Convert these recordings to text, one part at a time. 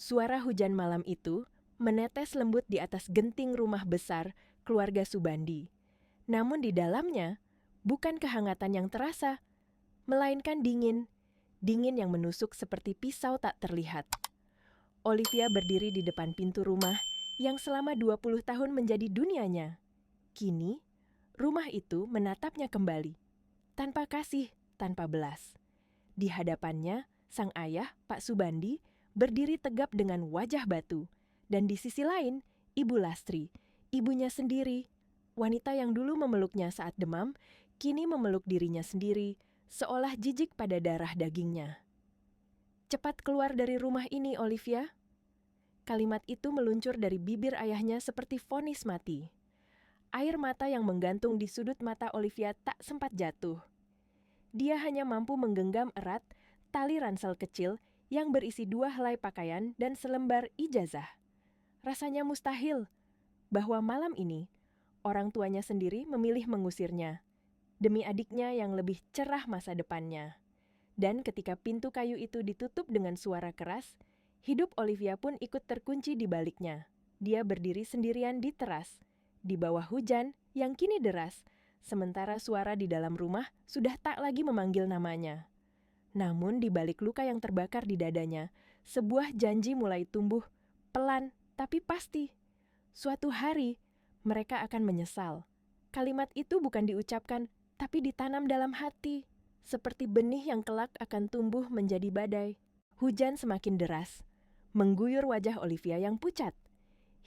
Suara hujan malam itu menetes lembut di atas genting rumah besar keluarga Subandi. Namun di dalamnya, bukan kehangatan yang terasa, melainkan dingin. Dingin yang menusuk seperti pisau tak terlihat. Olivia berdiri di depan pintu rumah yang selama 20 tahun menjadi dunianya. Kini, rumah itu menatapnya kembali. Tanpa kasih, tanpa belas. Di hadapannya, sang ayah, Pak Subandi, berdiri tegap dengan wajah batu. Dan di sisi lain, Ibu Lastri, ibunya sendiri. Wanita yang dulu memeluknya saat demam, kini memeluk dirinya sendiri, seolah jijik pada darah dagingnya. "Cepat keluar dari rumah ini, Olivia." Kalimat itu meluncur dari bibir ayahnya seperti vonis mati. Air mata yang menggantung di sudut mata Olivia tak sempat jatuh. Dia hanya mampu menggenggam erat tali ransel kecil yang berisi 2 helai pakaian dan selembar ijazah. Rasanya mustahil bahwa malam ini orang tuanya sendiri memilih mengusirnya demi adiknya yang lebih cerah masa depannya. Dan ketika pintu kayu itu ditutup dengan suara keras, hidup Olivia pun ikut terkunci di baliknya. Dia berdiri sendirian di teras, di bawah hujan yang kini deras, sementara suara di dalam rumah sudah tak lagi memanggil namanya. Namun di balik luka yang terbakar di dadanya, sebuah janji mulai tumbuh, pelan tapi pasti. Suatu hari, mereka akan menyesal. Kalimat itu bukan diucapkan, tapi ditanam dalam hati, seperti benih yang kelak akan tumbuh menjadi badai. Hujan semakin deras, mengguyur wajah Olivia yang pucat.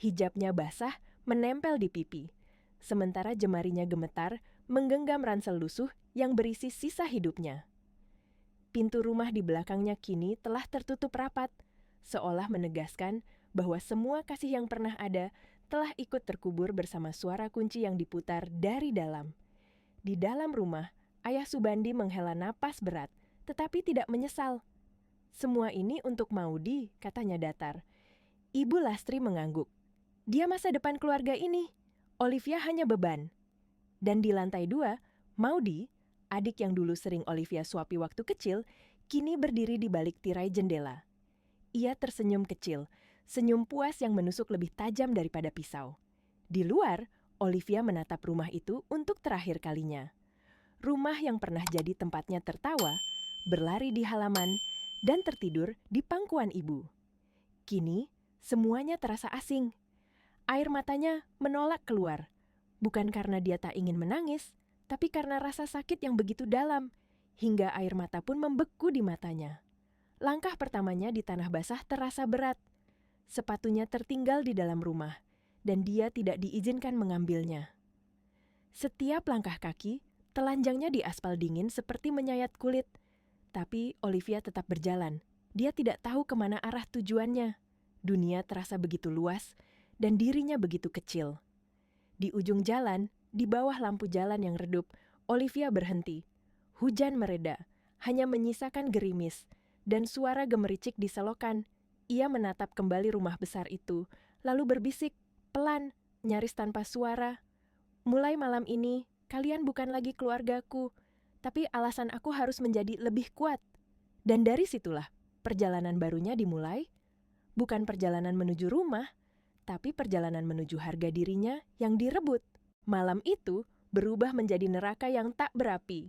Hijabnya basah, menempel di pipi. Sementara jemarinya gemetar, menggenggam ransel lusuh yang berisi sisa hidupnya. Pintu rumah di belakangnya kini telah tertutup rapat, seolah menegaskan bahwa semua kasih yang pernah ada telah ikut terkubur bersama suara kunci yang diputar dari dalam. Di dalam rumah, ayah Subandi menghela napas berat, tetapi tidak menyesal. "Semua ini untuk Maudi," katanya datar. Ibu Lastri mengangguk. "Dia masa depan keluarga ini. Olivia hanya beban." Dan di lantai 2, Maudi, adik yang dulu sering Olivia suapi waktu kecil, kini berdiri di balik tirai jendela. Ia tersenyum kecil, senyum puas yang menusuk lebih tajam daripada pisau. Di luar, Olivia menatap rumah itu untuk terakhir kalinya. Rumah yang pernah jadi tempatnya tertawa, berlari di halaman, dan tertidur di pangkuan ibu. Kini, semuanya terasa asing. Air matanya menolak keluar, bukan karena dia tak ingin menangis, tapi karena rasa sakit yang begitu dalam, hingga air mata pun membeku di matanya. Langkah pertamanya di tanah basah terasa berat. Sepatunya tertinggal di dalam rumah, dan dia tidak diizinkan mengambilnya. Setiap langkah kaki, telanjangnya di aspal dingin seperti menyayat kulit. Tapi Olivia tetap berjalan. Dia tidak tahu kemana arah tujuannya. Dunia terasa begitu luas, dan dirinya begitu kecil. Di ujung jalan, di bawah lampu jalan yang redup, Olivia berhenti. Hujan mereda, hanya menyisakan gerimis, dan suara gemericik di selokan. Ia menatap kembali rumah besar itu, lalu berbisik, pelan, nyaris tanpa suara. "Mulai malam ini, kalian bukan lagi keluargaku, tapi alasan aku harus menjadi lebih kuat." Dan dari situlah, perjalanan barunya dimulai. Bukan perjalanan menuju rumah, tapi perjalanan menuju harga dirinya yang direbut. Malam itu berubah menjadi neraka yang tak berapi.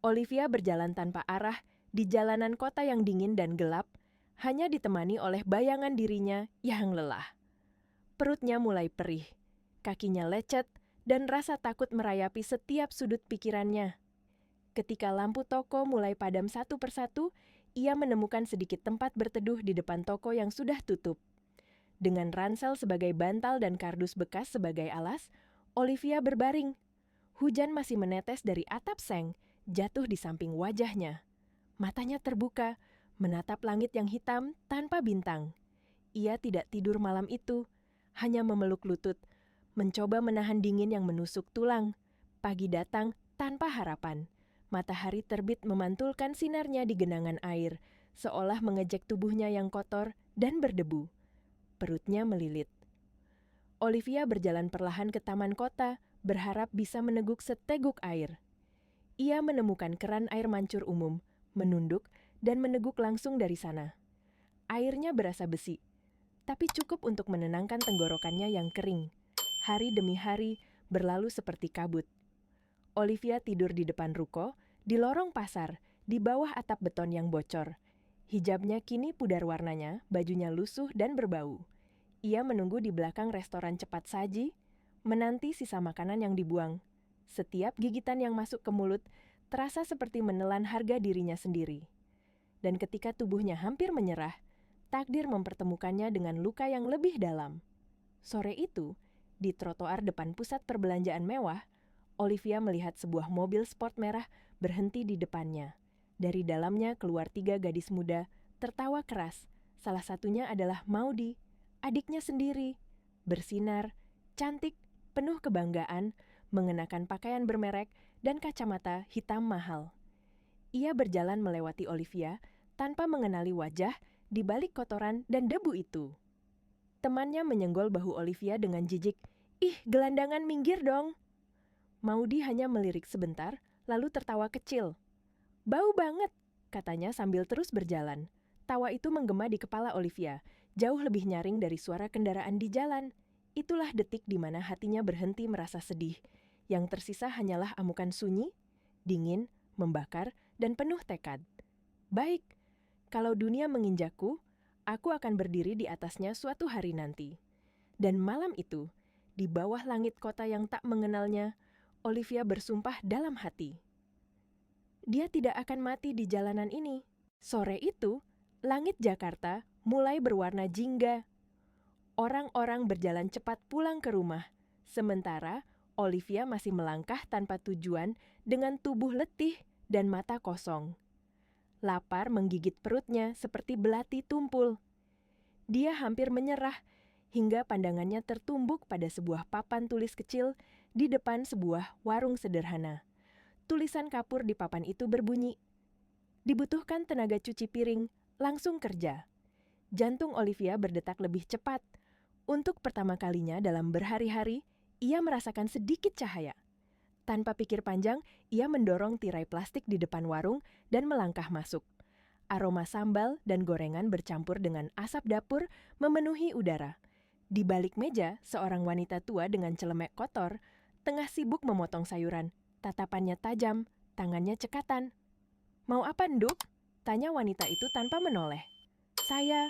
Olivia berjalan tanpa arah di jalanan kota yang dingin dan gelap, hanya ditemani oleh bayangan dirinya yang lelah. Perutnya mulai perih, kakinya lecet, dan rasa takut merayapi setiap sudut pikirannya. Ketika lampu toko mulai padam satu persatu, ia menemukan sedikit tempat berteduh di depan toko yang sudah tutup. Dengan ransel sebagai bantal dan kardus bekas sebagai alas, Olivia berbaring. Hujan masih menetes dari atap seng, jatuh di samping wajahnya. Matanya terbuka, menatap langit yang hitam tanpa bintang. Ia tidak tidur malam itu, hanya memeluk lutut, mencoba menahan dingin yang menusuk tulang. Pagi datang tanpa harapan. Matahari terbit memantulkan sinarnya di genangan air, seolah mengejek tubuhnya yang kotor dan berdebu. Perutnya melilit. Olivia berjalan perlahan ke taman kota, berharap bisa meneguk seteguk air. Ia menemukan keran air mancur umum, menunduk, dan meneguk langsung dari sana. Airnya berasa besi, tapi cukup untuk menenangkan tenggorokannya yang kering. Hari demi hari berlalu seperti kabut. Olivia tidur di depan ruko, di lorong pasar, di bawah atap beton yang bocor. Hijabnya kini pudar warnanya, bajunya lusuh dan berbau. Ia menunggu di belakang restoran cepat saji, menanti sisa makanan yang dibuang. Setiap gigitan yang masuk ke mulut terasa seperti menelan harga dirinya sendiri. Dan ketika tubuhnya hampir menyerah, takdir mempertemukannya dengan luka yang lebih dalam. Sore itu, di trotoar depan pusat perbelanjaan mewah, Olivia melihat sebuah mobil sport merah berhenti di depannya. Dari dalamnya keluar 3 gadis muda, tertawa keras. Salah satunya adalah Maudy, adiknya sendiri. Bersinar, cantik, penuh kebanggaan, mengenakan pakaian bermerek dan kacamata hitam mahal. Ia berjalan melewati Olivia tanpa mengenali wajah di balik kotoran dan debu itu. Temannya menyenggol bahu Olivia dengan jijik. "Ih, gelandangan, minggir dong." Maudy hanya melirik sebentar, lalu tertawa kecil. "Bau banget," katanya sambil terus berjalan. Tawa itu menggema di kepala Olivia, jauh lebih nyaring dari suara kendaraan di jalan. Itulah detik di mana hatinya berhenti merasa sedih. Yang tersisa hanyalah amukan sunyi, dingin, membakar, dan penuh tekad. Baik, kalau dunia menginjakku, aku akan berdiri di atasnya suatu hari nanti. Dan malam itu, di bawah langit kota yang tak mengenalnya, Olivia bersumpah dalam hati. Dia tidak akan mati di jalanan ini. Sore itu, langit Jakarta mulai berwarna jingga. Orang-orang berjalan cepat pulang ke rumah, sementara Olivia masih melangkah tanpa tujuan dengan tubuh letih dan mata kosong. Lapar menggigit perutnya seperti belati tumpul. Dia hampir menyerah hingga pandangannya tertumbuk pada sebuah papan tulis kecil di depan sebuah warung sederhana. Tulisan kapur di papan itu berbunyi, "Dibutuhkan tenaga cuci piring, langsung kerja." Jantung Olivia berdetak lebih cepat. Untuk pertama kalinya dalam berhari-hari, ia merasakan sedikit cahaya. Tanpa pikir panjang, ia mendorong tirai plastik di depan warung dan melangkah masuk. Aroma sambal dan gorengan bercampur dengan asap dapur memenuhi udara. Di balik meja, seorang wanita tua dengan celemek kotor tengah sibuk memotong sayuran. Tatapannya tajam, tangannya cekatan. "Mau apa, Nduk?" tanya wanita itu tanpa menoleh. "Saya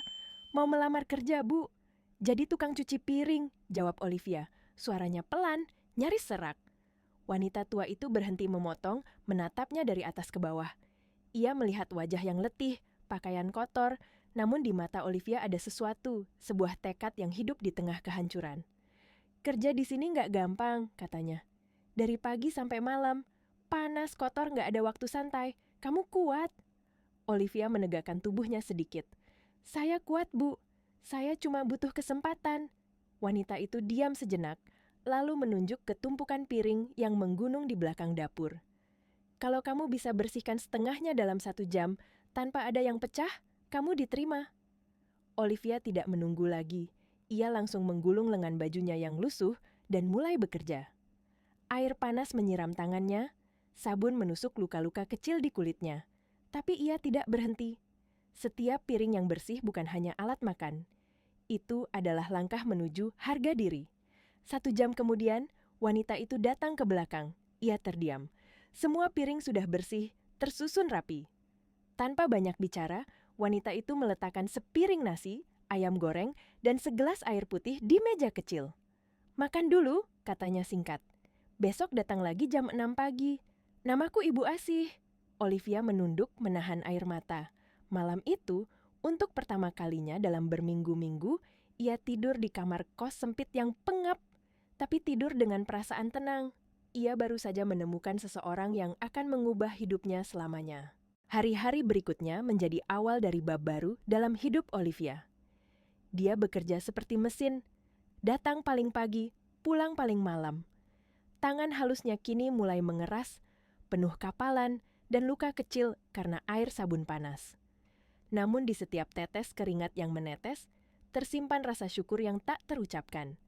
mau melamar kerja, Bu. Jadi tukang cuci piring," jawab Olivia. Suaranya pelan, nyaris serak. Wanita tua itu berhenti memotong, menatapnya dari atas ke bawah. Ia melihat wajah yang letih, pakaian kotor, namun di mata Olivia ada sesuatu, sebuah tekad yang hidup di tengah kehancuran. "Kerja di sini nggak gampang," katanya. "Dari pagi sampai malam, panas, kotor, nggak ada waktu santai. Kamu kuat." Olivia menegakkan tubuhnya sedikit. "Saya kuat, Bu. Saya cuma butuh kesempatan." Wanita itu diam sejenak, lalu menunjuk ke tumpukan piring yang menggunung di belakang dapur. "Kalau kamu bisa bersihkan setengahnya dalam 1 jam, tanpa ada yang pecah, kamu diterima." Olivia tidak menunggu lagi. Ia langsung menggulung lengan bajunya yang lusuh dan mulai bekerja. Air panas menyiram tangannya, sabun menusuk luka-luka kecil di kulitnya. Tapi ia tidak berhenti. Setiap piring yang bersih bukan hanya alat makan. Itu adalah langkah menuju harga diri. 1 jam kemudian, wanita itu datang ke belakang. Ia terdiam. Semua piring sudah bersih, tersusun rapi. Tanpa banyak bicara, wanita itu meletakkan sepiring nasi, ayam goreng, dan segelas air putih di meja kecil. "Makan dulu," katanya singkat. "Besok datang lagi jam 6 pagi. Namaku Ibu Asih." Olivia menunduk menahan air mata. Malam itu, untuk pertama kalinya dalam berminggu-minggu, ia tidur di kamar kos sempit yang pengap, tapi tidur dengan perasaan tenang. Ia baru saja menemukan seseorang yang akan mengubah hidupnya selamanya. Hari-hari berikutnya menjadi awal dari bab baru dalam hidup Olivia. Dia bekerja seperti mesin, datang paling pagi, pulang paling malam. Tangan halusnya kini mulai mengeras, penuh kapalan dan luka kecil karena air sabun panas. Namun di setiap tetes keringat yang menetes, tersimpan rasa syukur yang tak terucapkan.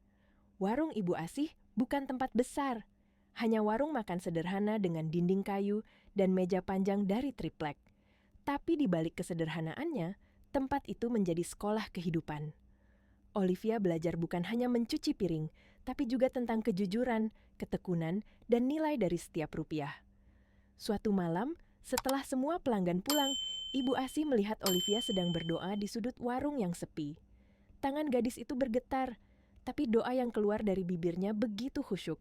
Warung Ibu Asih bukan tempat besar, hanya warung makan sederhana dengan dinding kayu dan meja panjang dari triplek. Tapi di balik kesederhanaannya, tempat itu menjadi sekolah kehidupan. Olivia belajar bukan hanya mencuci piring, tapi juga tentang kejujuran, ketekunan, dan nilai dari setiap rupiah. Suatu malam, setelah semua pelanggan pulang, Ibu Asih melihat Olivia sedang berdoa di sudut warung yang sepi. Tangan gadis itu bergetar, tapi doa yang keluar dari bibirnya begitu khusyuk.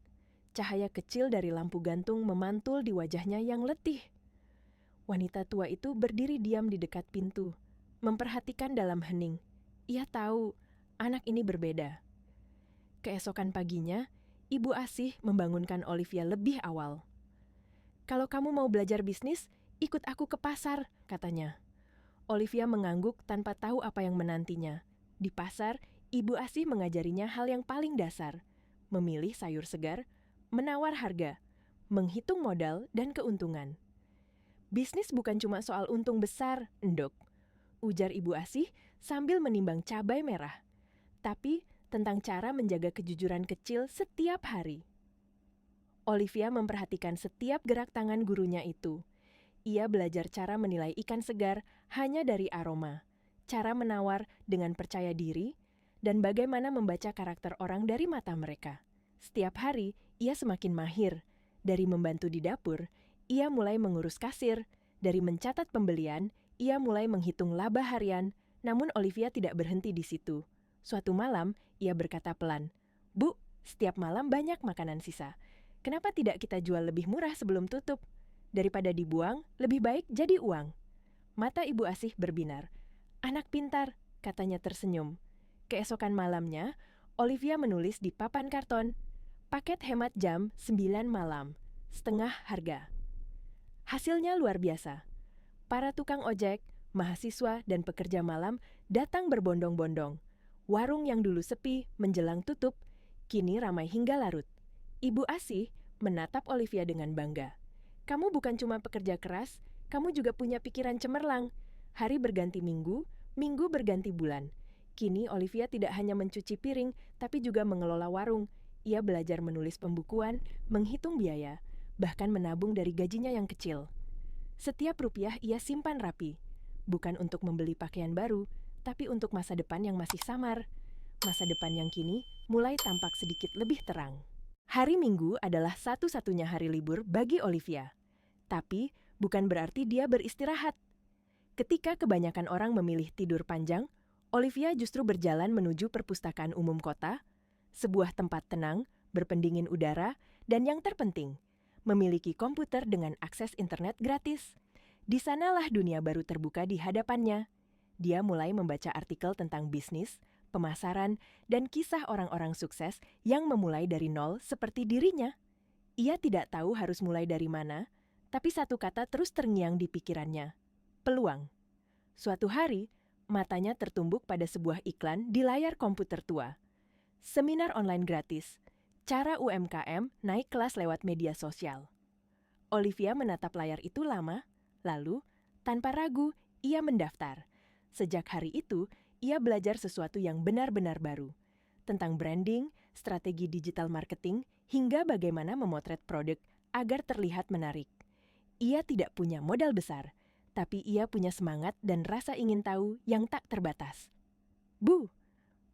Cahaya kecil dari lampu gantung memantul di wajahnya yang letih. Wanita tua itu berdiri diam di dekat pintu, memperhatikan dalam hening. Ia tahu, anak ini berbeda. Keesokan paginya, Ibu Asih membangunkan Olivia lebih awal. "Kalau kamu mau belajar bisnis, ikut aku ke pasar," katanya. Olivia mengangguk tanpa tahu apa yang menantinya. Di pasar, Ibu Asih mengajarinya hal yang paling dasar, memilih sayur segar, menawar harga, menghitung modal dan keuntungan. "Bisnis bukan cuma soal untung besar, Endok," ujar Ibu Asih sambil menimbang cabai merah. "Tapi tentang cara menjaga kejujuran kecil setiap hari." Olivia memperhatikan setiap gerak tangan gurunya itu. Ia belajar cara menilai ikan segar hanya dari aroma, cara menawar dengan percaya diri, dan bagaimana membaca karakter orang dari mata mereka. Setiap hari, ia semakin mahir. Dari membantu di dapur, ia mulai mengurus kasir. Dari mencatat pembelian, ia mulai menghitung laba harian. Namun Olivia tidak berhenti di situ. Suatu malam, ia berkata pelan, "Bu, setiap malam banyak makanan sisa. Kenapa tidak kita jual lebih murah sebelum tutup? Daripada dibuang, lebih baik jadi uang." Mata Ibu Asih berbinar. "Anak pintar," katanya tersenyum. Keesokan malamnya, Olivia menulis di papan karton, "Paket hemat jam 9 malam, setengah harga." Hasilnya luar biasa. Para tukang ojek, mahasiswa, dan pekerja malam datang berbondong-bondong. Warung yang dulu sepi menjelang tutup, kini ramai hingga larut. Ibu Asih menatap Olivia dengan bangga. "Kamu bukan cuma pekerja keras, kamu juga punya pikiran cemerlang. Hari berganti minggu, minggu berganti bulan." Kini Olivia tidak hanya mencuci piring, tapi juga mengelola warung. Ia belajar menulis pembukuan, menghitung biaya, bahkan menabung dari gajinya yang kecil. Setiap rupiah ia simpan rapi, bukan untuk membeli pakaian baru, tapi untuk masa depan yang masih samar. Masa depan yang kini mulai tampak sedikit lebih terang. Hari Minggu adalah satu-satunya hari libur bagi Olivia. Tapi bukan berarti dia beristirahat. Ketika kebanyakan orang memilih tidur panjang, Olivia justru berjalan menuju perpustakaan umum kota, sebuah tempat tenang, berpendingin udara, dan yang terpenting, memiliki komputer dengan akses internet gratis. Di sanalah dunia baru terbuka di hadapannya. Dia mulai membaca artikel tentang bisnis, pemasaran, dan kisah orang-orang sukses yang memulai dari nol seperti dirinya. Ia tidak tahu harus mulai dari mana, tapi satu kata terus terngiang di pikirannya, peluang. Suatu hari, matanya tertumbuk pada sebuah iklan di layar komputer tua. Seminar online gratis, cara UMKM naik kelas lewat media sosial. Olivia menatap layar itu lama, lalu, tanpa ragu, ia mendaftar. Sejak hari itu, ia belajar sesuatu yang benar-benar baru. Tentang branding, strategi digital marketing, hingga bagaimana memotret produk agar terlihat menarik. Ia tidak punya modal besar, tapi ia punya semangat dan rasa ingin tahu yang tak terbatas. "Bu,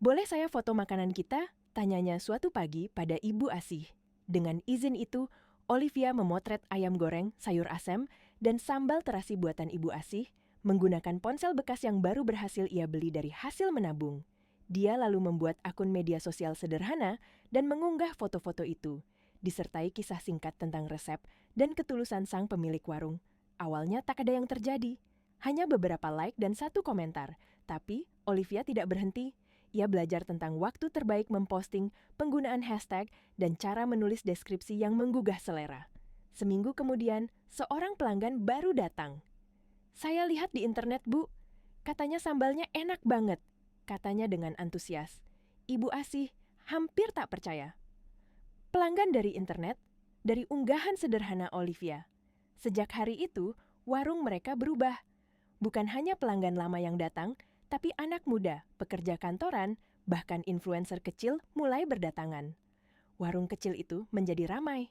boleh saya foto makanan kita?" tanyanya suatu pagi pada Ibu Asih. Dengan izin itu, Olivia memotret ayam goreng, sayur asem, dan sambal terasi buatan Ibu Asih menggunakan ponsel bekas yang baru berhasil ia beli dari hasil menabung. Dia lalu membuat akun media sosial sederhana dan mengunggah foto-foto itu, disertai kisah singkat tentang resep dan ketulusan sang pemilik warung. Awalnya tak ada yang terjadi, hanya beberapa like dan satu komentar. Tapi Olivia tidak berhenti. Ia belajar tentang waktu terbaik memposting, penggunaan hashtag, dan cara menulis deskripsi yang menggugah selera. Seminggu kemudian, seorang pelanggan baru datang. "Saya lihat di internet, Bu. Katanya sambalnya enak banget," katanya dengan antusias. Ibu Asih hampir tak percaya. Pelanggan dari internet, dari unggahan sederhana Olivia. Sejak hari itu, warung mereka berubah. Bukan hanya pelanggan lama yang datang, tapi anak muda, pekerja kantoran, bahkan influencer kecil mulai berdatangan. Warung kecil itu menjadi ramai.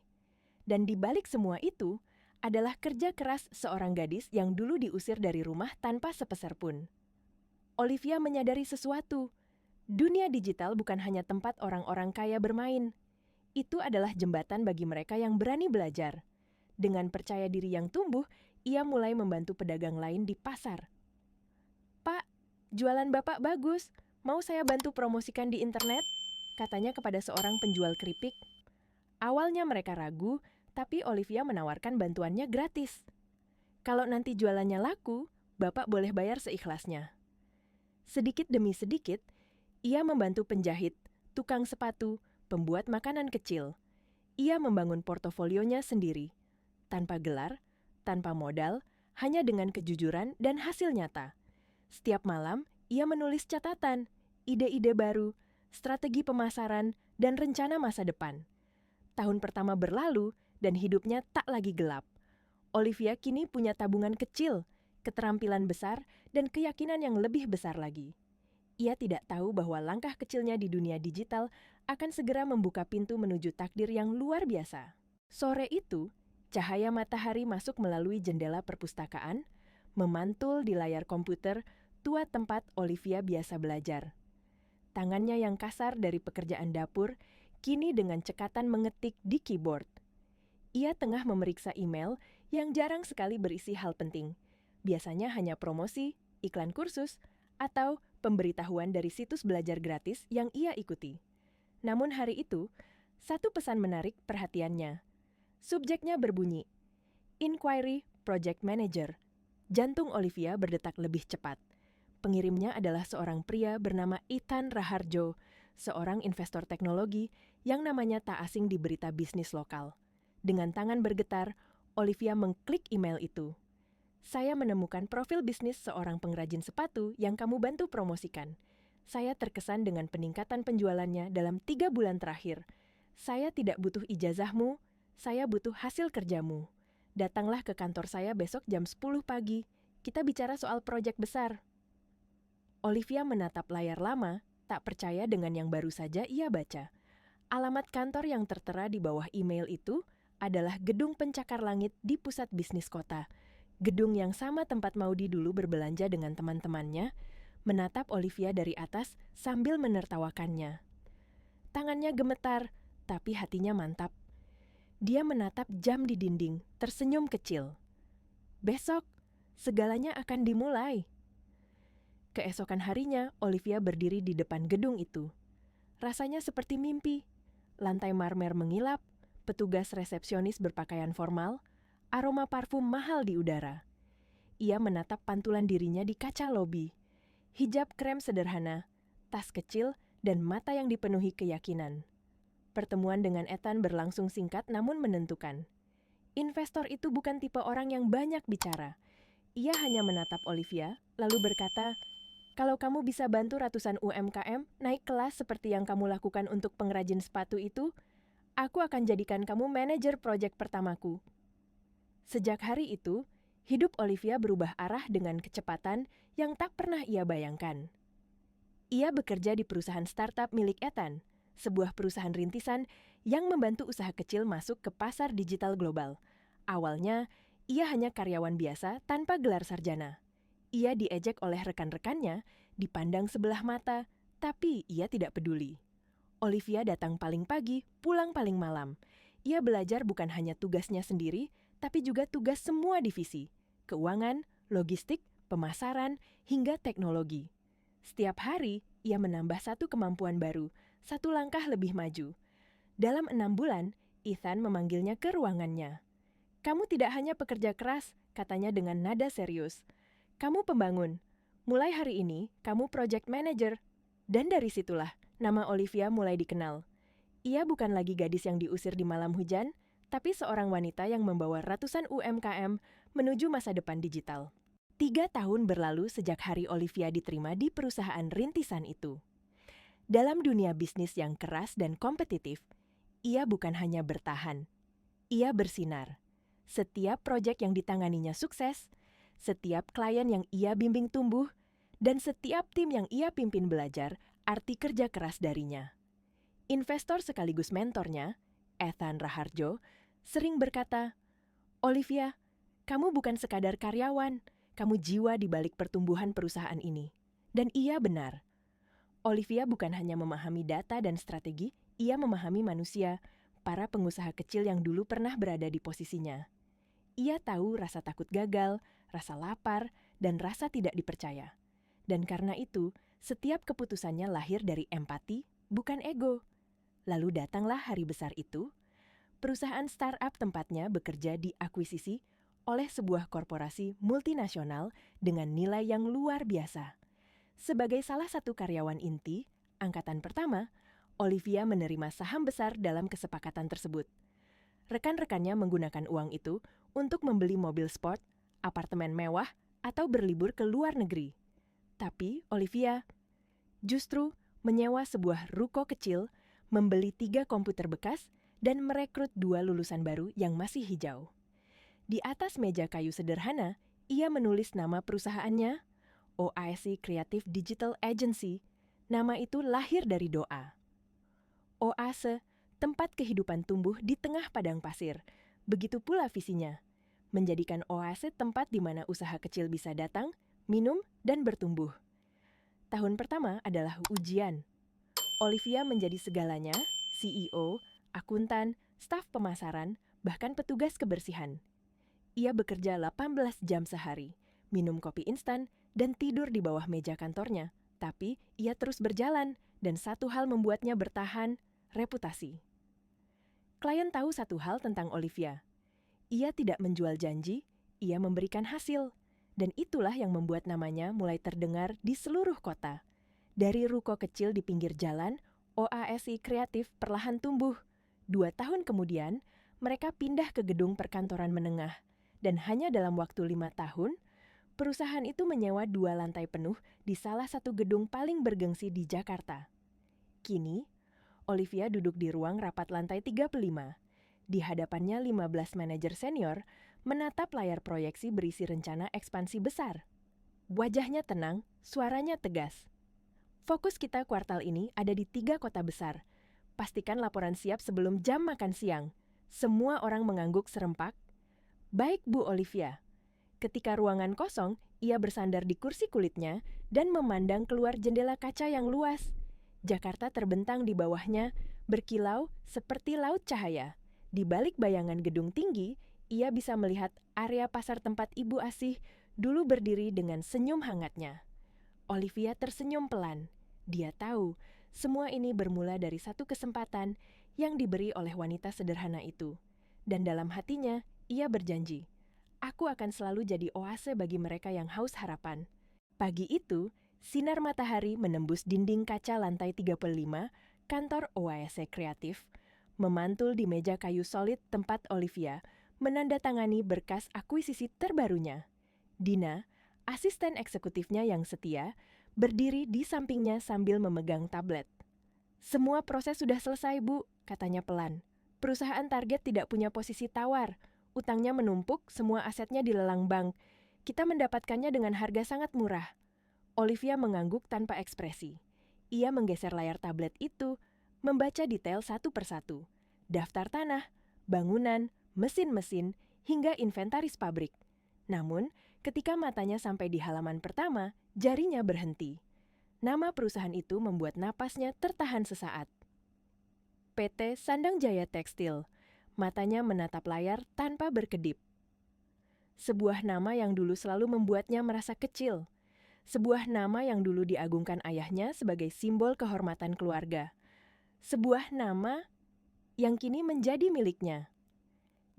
Dan di balik semua itu, adalah kerja keras seorang gadis yang dulu diusir dari rumah tanpa sepeser pun. Olivia menyadari sesuatu. Dunia digital bukan hanya tempat orang-orang kaya bermain. Itu adalah jembatan bagi mereka yang berani belajar. Dengan percaya diri yang tumbuh, ia mulai membantu pedagang lain di pasar. "Pak, jualan Bapak bagus. Mau saya bantu promosikan di internet?" katanya kepada seorang penjual keripik. Awalnya mereka ragu, tapi Olivia menawarkan bantuannya gratis. "Kalau nanti jualannya laku, Bapak boleh bayar seikhlasnya." Sedikit demi sedikit, ia membantu penjahit, tukang sepatu, pembuat makanan kecil. Ia membangun portofolionya sendiri, tanpa gelar, tanpa modal, hanya dengan kejujuran dan hasil nyata. Setiap malam, ia menulis catatan, ide-ide baru, strategi pemasaran, dan rencana masa depan. Tahun pertama berlalu, dan hidupnya tak lagi gelap. Olivia kini punya tabungan kecil, keterampilan besar, dan keyakinan yang lebih besar lagi. Ia tidak tahu bahwa langkah kecilnya di dunia digital akan segera membuka pintu menuju takdir yang luar biasa. Sore itu, cahaya matahari masuk melalui jendela perpustakaan, memantul di layar komputer tua tempat Olivia biasa belajar. Tangannya yang kasar dari pekerjaan dapur, kini dengan cekatan mengetik di keyboard. Ia tengah memeriksa email yang jarang sekali berisi hal penting. Biasanya hanya promosi, iklan kursus, atau pemberitahuan dari situs belajar gratis yang ia ikuti. Namun hari itu, satu pesan menarik perhatiannya. Subjeknya berbunyi, Inquiry Project Manager. Jantung Olivia berdetak lebih cepat. Pengirimnya adalah seorang pria bernama Ethan Raharjo, seorang investor teknologi yang namanya tak asing di berita bisnis lokal. Dengan tangan bergetar, Olivia mengklik email itu. "Saya menemukan profil bisnis seorang pengrajin sepatu yang kamu bantu promosikan. Saya terkesan dengan peningkatan penjualannya dalam 3 bulan terakhir. Saya tidak butuh ijazahmu, saya butuh hasil kerjamu. Datanglah ke kantor saya besok jam 10 pagi. Kita bicara soal proyek besar." Olivia menatap layar lama, tak percaya dengan yang baru saja ia baca. Alamat kantor yang tertera di bawah email itu adalah gedung pencakar langit di pusat bisnis kota. Gedung yang sama tempat Maudy dulu berbelanja dengan teman-temannya, menatap Olivia dari atas sambil menertawakannya. Tangannya gemetar, tapi hatinya mantap. Dia menatap jam di dinding, tersenyum kecil. Besok, segalanya akan dimulai. Keesokan harinya, Olivia berdiri di depan gedung itu. Rasanya seperti mimpi. Lantai marmer mengilap, petugas resepsionis berpakaian formal, aroma parfum mahal di udara. Ia menatap pantulan dirinya di kaca lobi. Hijab krem sederhana, tas kecil, dan mata yang dipenuhi keyakinan. Pertemuan dengan Ethan berlangsung singkat namun menentukan. Investor itu bukan tipe orang yang banyak bicara. Ia hanya menatap Olivia, lalu berkata, "Kalau kamu bisa bantu ratusan UMKM naik kelas seperti yang kamu lakukan untuk pengrajin sepatu itu, aku akan jadikan kamu manajer proyek pertamaku." Sejak hari itu, hidup Olivia berubah arah dengan kecepatan yang tak pernah ia bayangkan. Ia bekerja di perusahaan startup milik Ethan, sebuah perusahaan rintisan yang membantu usaha kecil masuk ke pasar digital global. Awalnya, ia hanya karyawan biasa tanpa gelar sarjana. Ia diejek oleh rekan-rekannya, dipandang sebelah mata, tapi ia tidak peduli. Olivia datang paling pagi, pulang paling malam. Ia belajar bukan hanya tugasnya sendiri, tapi juga tugas semua divisi, keuangan, logistik, pemasaran, hingga teknologi. Setiap hari, ia menambah satu kemampuan baru, satu langkah lebih maju. Dalam 6 bulan, Ethan memanggilnya ke ruangannya. "Kamu tidak hanya pekerja keras," katanya dengan nada serius. "Kamu pembangun. Mulai hari ini, kamu project manager." Dan dari situlah, nama Olivia mulai dikenal. Ia bukan lagi gadis yang diusir di malam hujan, tapi seorang wanita yang membawa ratusan UMKM menuju masa depan digital. 3 tahun berlalu sejak hari Olivia diterima di perusahaan rintisan itu. Dalam dunia bisnis yang keras dan kompetitif, ia bukan hanya bertahan, ia bersinar. Setiap proyek yang ditanganinya sukses, setiap klien yang ia bimbing tumbuh, dan setiap tim yang ia pimpin belajar arti kerja keras darinya. Investor sekaligus mentornya, Ethan Raharjo, sering berkata, "Olivia, kamu bukan sekadar karyawan, kamu jiwa di balik pertumbuhan perusahaan ini." Dan ia benar. Olivia bukan hanya memahami data dan strategi, ia memahami manusia, para pengusaha kecil yang dulu pernah berada di posisinya. Ia tahu rasa takut gagal, rasa lapar, dan rasa tidak dipercaya. Dan karena itu, setiap keputusannya lahir dari empati, bukan ego. Lalu datanglah hari besar itu. Perusahaan startup tempatnya bekerja diakuisisi oleh sebuah korporasi multinasional dengan nilai yang luar biasa. Sebagai salah satu karyawan inti, angkatan pertama, Olivia menerima saham besar dalam kesepakatan tersebut. Rekan-rekannya menggunakan uang itu untuk membeli mobil sport, apartemen mewah, atau berlibur ke luar negeri. Tapi Olivia justru menyewa sebuah ruko kecil, membeli 3 komputer bekas, dan merekrut 2 lulusan baru yang masih hijau. Di atas meja kayu sederhana, ia menulis nama perusahaannya, OASI Creative Digital Agency. Nama itu lahir dari doa. Oase, tempat kehidupan tumbuh di tengah padang pasir. Begitu pula visinya, menjadikan oase tempat di mana usaha kecil bisa datang, minum, dan bertumbuh. Tahun pertama adalah ujian. Olivia menjadi segalanya, CEO, akuntan, staf pemasaran, bahkan petugas kebersihan. Ia bekerja 18 jam sehari, minum kopi instan, dan tidur di bawah meja kantornya. Tapi ia terus berjalan, dan satu hal membuatnya bertahan, reputasi. Klien tahu satu hal tentang Olivia. Ia tidak menjual janji, ia memberikan hasil. Dan itulah yang membuat namanya mulai terdengar di seluruh kota. Dari ruko kecil di pinggir jalan, OASI Kreatif perlahan tumbuh. 2 tahun kemudian, mereka pindah ke gedung perkantoran menengah. Dan hanya dalam waktu 5 tahun, perusahaan itu menyewa 2 lantai penuh di salah satu gedung paling bergengsi di Jakarta. Kini, Olivia duduk di ruang rapat lantai 35. Di hadapannya 15 manajer senior menatap layar proyeksi berisi rencana ekspansi besar. Wajahnya tenang, suaranya tegas. Fokus kita kuartal ini ada di 3 kota besar. Pastikan laporan siap sebelum jam makan siang. Semua orang mengangguk serempak. Baik, Bu Olivia. Ketika ruangan kosong, ia bersandar di kursi kulitnya dan memandang keluar jendela kaca yang luas. Jakarta terbentang di bawahnya, berkilau seperti laut cahaya. Di balik bayangan gedung tinggi, ia bisa melihat area pasar tempat Ibu Asih dulu berdiri dengan senyum hangatnya. Olivia tersenyum pelan. Dia tahu, semua ini bermula dari satu kesempatan yang diberi oleh wanita sederhana itu. Dan dalam hatinya, ia berjanji, aku akan selalu jadi oase bagi mereka yang haus harapan. Pagi itu, sinar matahari menembus dinding kaca lantai 35, kantor OASE Kreatif, memantul di meja kayu solid tempat Olivia menandatangani berkas akuisisi terbarunya. Dina, asisten eksekutifnya yang setia, berdiri di sampingnya sambil memegang tablet. Semua proses sudah selesai, Bu, katanya pelan. Perusahaan target tidak punya posisi tawar. Utangnya menumpuk, semua asetnya dilelang bank. Kita mendapatkannya dengan harga sangat murah. Olivia mengangguk tanpa ekspresi. Ia menggeser layar tablet itu, membaca detail satu persatu. Daftar tanah, bangunan, mesin-mesin, hingga inventaris pabrik. Namun, ketika matanya sampai di halaman pertama, jarinya berhenti. Nama perusahaan itu membuat napasnya tertahan sesaat. PT Sandang Jaya Tekstil. Matanya menatap layar tanpa berkedip. Sebuah nama yang dulu selalu membuatnya merasa kecil. Sebuah nama yang dulu diagungkan ayahnya sebagai simbol kehormatan keluarga. Sebuah nama yang kini menjadi miliknya.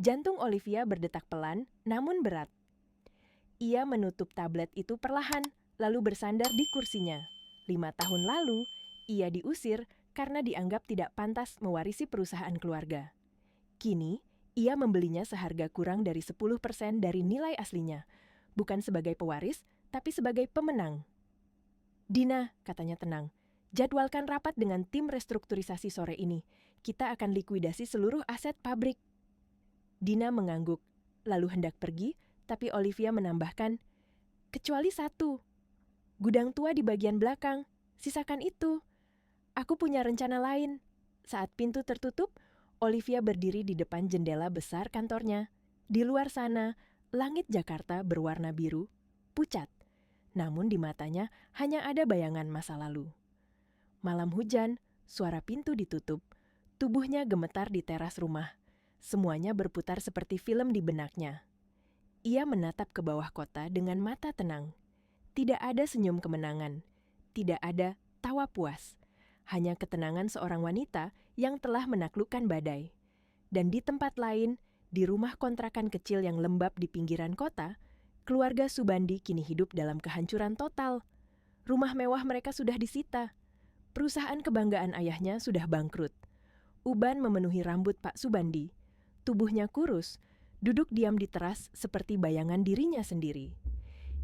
Jantung Olivia berdetak pelan, namun berat. Ia menutup tablet itu perlahan, lalu bersandar di kursinya. 5 tahun lalu, ia diusir karena dianggap tidak pantas mewarisi perusahaan keluarga. Kini, ia membelinya seharga kurang dari 10% dari nilai aslinya. Bukan sebagai pewaris, tapi sebagai pemenang. Dina, katanya tenang, jadwalkan rapat dengan tim restrukturisasi sore ini. Kita akan likuidasi seluruh aset pabrik. Dina mengangguk, lalu hendak pergi, tapi Olivia menambahkan, kecuali satu. Gudang tua di bagian belakang, sisakan itu. Aku punya rencana lain. Saat pintu tertutup, Olivia berdiri di depan jendela besar kantornya. Di luar sana, langit Jakarta berwarna biru, pucat. Namun di matanya hanya ada bayangan masa lalu. Malam hujan, suara pintu ditutup. Tubuhnya gemetar di teras rumah. Semuanya berputar seperti film di benaknya. Ia menatap ke bawah kota dengan mata tenang. Tidak ada senyum kemenangan. Tidak ada tawa puas. Hanya ketenangan seorang wanita yang telah menaklukkan badai. Dan di tempat lain, di rumah kontrakan kecil yang lembab di pinggiran kota, keluarga Subandi kini hidup dalam kehancuran total. Rumah mewah mereka sudah disita. Perusahaan kebanggaan ayahnya sudah bangkrut. Uban memenuhi rambut Pak Subandi. Tubuhnya kurus, duduk diam di teras seperti bayangan dirinya sendiri.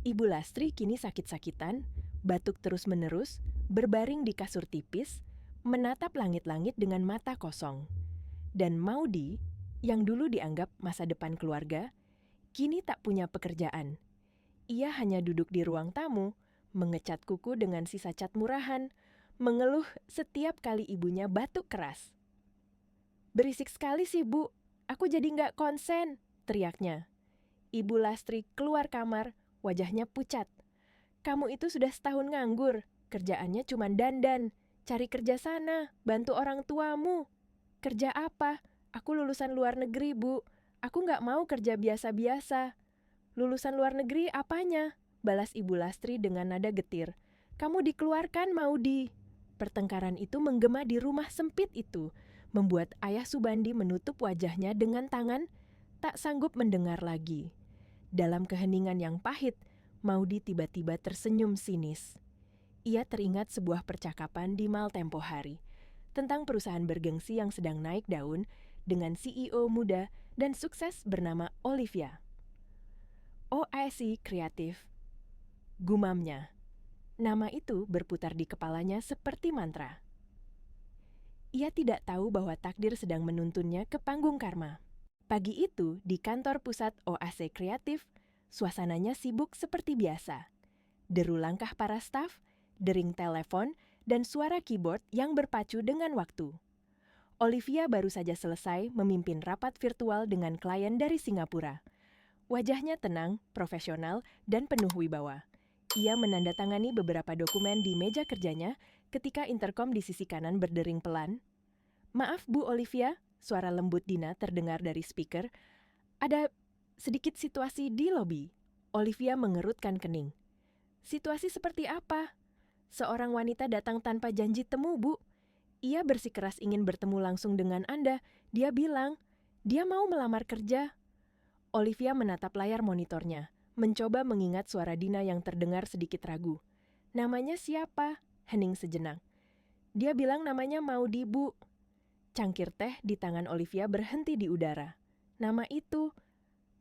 Ibu Lastri kini sakit-sakitan, batuk terus-menerus, berbaring di kasur tipis, menatap langit-langit dengan mata kosong. Dan Maudi, yang dulu dianggap masa depan keluarga, kini tak punya pekerjaan. Ia hanya duduk di ruang tamu, mengecat kuku dengan sisa cat murahan, mengeluh setiap kali ibunya batuk keras. "Berisik sekali sih, Bu. Aku jadi nggak konsen," teriaknya. Ibu Lastri keluar kamar, wajahnya pucat. "Kamu itu sudah setahun nganggur, kerjaannya cuma dandan. Cari kerja sana, bantu orang tuamu." "Kerja apa? Aku lulusan luar negeri, Bu. Aku nggak mau kerja biasa-biasa." "Lulusan luar negeri apanya?" balas Ibu Lastri dengan nada getir. "Kamu dikeluarkan, Maudi." Pertengkaran itu menggema di rumah sempit itu, membuat ayah Subandi menutup wajahnya dengan tangan, tak sanggup mendengar lagi. Dalam keheningan yang pahit, Maudi tiba-tiba tersenyum sinis. Ia teringat sebuah percakapan di Mal tempo hari, tentang perusahaan bergengsi yang sedang naik daun dengan CEO muda dan sukses bernama Olivia. "OIC Kreatif," gumamnya. Nama itu berputar di kepalanya seperti mantra. Ia tidak tahu bahwa takdir sedang menuntunnya ke panggung karma. Pagi itu, di kantor pusat OAC Kreatif, suasananya sibuk seperti biasa. Deru langkah para staf, dering telepon, dan suara keyboard yang berpacu dengan waktu. Olivia baru saja selesai memimpin rapat virtual dengan klien dari Singapura. Wajahnya tenang, profesional, dan penuh wibawa. Ia menandatangani beberapa dokumen di meja kerjanya ketika interkom di sisi kanan berdering pelan. "Maaf, Bu Olivia," suara lembut Dina terdengar dari speaker. "Ada sedikit situasi di lobi." Olivia mengerutkan kening. "Situasi seperti apa?" "Seorang wanita datang tanpa janji temu, Bu. Ia bersikeras ingin bertemu langsung dengan Anda. Dia bilang, dia mau melamar kerja." Olivia menatap layar monitornya, mencoba mengingat suara Dina yang terdengar sedikit ragu. "Namanya siapa?" hening sejenak. "Dia bilang namanya Maudi, Bu." Cangkir teh di tangan Olivia berhenti di udara. Nama itu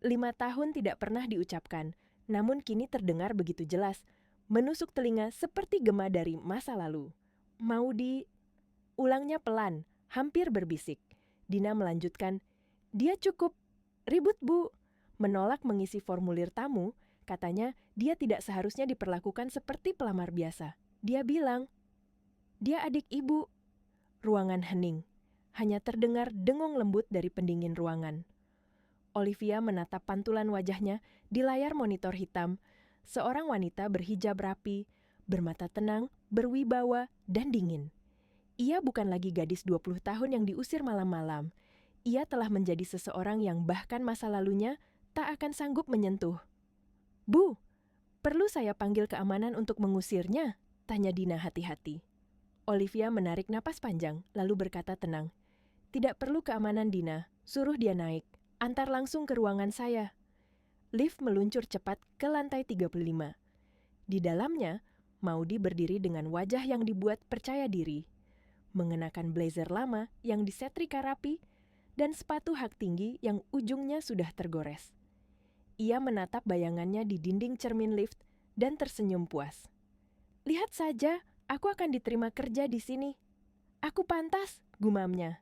5 tahun tidak pernah diucapkan, namun kini terdengar begitu jelas, menusuk telinga seperti gema dari masa lalu. "Maudi," ulangnya pelan, hampir berbisik. Dina melanjutkan, "Dia cukup ribut, Bu. Menolak mengisi formulir tamu, katanya dia tidak seharusnya diperlakukan seperti pelamar biasa. Dia bilang, dia adik Ibu." Ruangan hening. Hanya terdengar dengung lembut dari pendingin ruangan. Olivia menatap pantulan wajahnya di layar monitor hitam. Seorang wanita berhijab rapi, bermata tenang, berwibawa, dan dingin. Ia bukan lagi gadis 20 tahun yang diusir malam-malam. Ia telah menjadi seseorang yang bahkan masa lalunya tak akan sanggup menyentuh. "Bu, perlu saya panggil keamanan untuk mengusirnya?" tanya Dina hati-hati. Olivia menarik napas panjang, lalu berkata tenang, "Tidak perlu keamanan, Dina. Suruh dia naik. Antar langsung ke ruangan saya." Lift meluncur cepat ke lantai 35. Di dalamnya, Maudi berdiri dengan wajah yang dibuat percaya diri. Mengenakan blazer lama yang disetrika rapi dan sepatu hak tinggi yang ujungnya sudah tergores. Ia menatap bayangannya di dinding cermin lift dan tersenyum puas. "Lihat saja, aku akan diterima kerja di sini. Aku pantas," gumamnya.